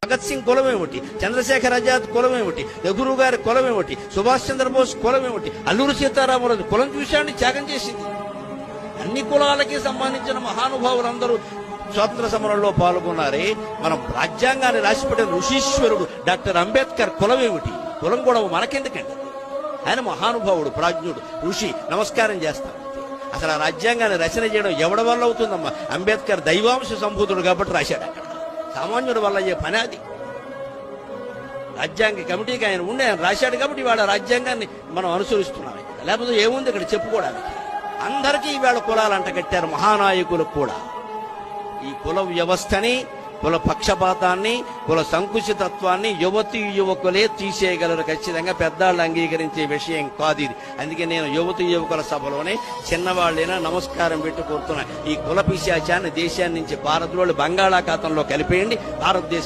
భగత్ సింగ్ కులం ఏమిటి, చంద్రశేఖర్ ఆజాద్ కులం ఏమిటి, నెహ్రూ గారి కులం ఏమిటి, సుభాష్ చంద్రబోస్ కులం ఏమిటి, అల్లూరి సీతారామరాజు కులం చూశాన్ని త్యాగం చేసింది. అన్ని కులాలకి సంబంధించిన మహానుభావులందరూ స్వాతంత్ర సమరంలో పాల్గొన్నారే. మనం రాజ్యాంగాన్ని రాసిపెట్టిన ఋషీశ్వరుడు డాక్టర్ అంబేద్కర్ కులం ఏమిటి? కులం కూడా మనకెందుకండి? ఆయన మహానుభావుడు, ప్రాజ్ఞుడు, ఋషి. నమస్కారం చేస్తాం. అసలు ఆ రాజ్యాంగాన్ని రచన చేయడం ఎవడి వల్ల అవుతుందమ్మా? అంబేద్కర్ దైవాంశ సంభూతుడు కాబట్టి రాశాడు. అక్కడ సామాన్యుడి వల్ల అయ్యే పని అది. రాజ్యాంగ కమిటీకి ఆయన ఉండే, ఆయన రాశాడు కాబట్టి ఇవాళ రాజ్యాంగాన్ని మనం అనుసరిస్తున్నాం. లేకపోతే ఏముంది ఇక్కడ చెప్పుకోవడానికి? అందరికీ ఇవాళ కులాలు అంట కట్టారు, మహానాయకులకు కూడా. ఈ కుల వ్యవస్థని, కుల పక్షపాతాన్ని, కుల సంకుచితత్వాన్ని యువతి యువకులే తీసేయగలరు ఖచ్చితంగా. పెద్దాళ్ళు అంగీకరించే విషయం కాదు ఇది. అందుకే నేను యువతి యువకుల సభలోనే చిన్నవాళ్ళైనా నమస్కారం పెట్టి కోరుతున్నా. ఈ కుల పిశాచాన్ని దేశాన్ని నుంచి భారత్లో బంగాళాఖాతంలో కలిపేయండి. భారతదేశం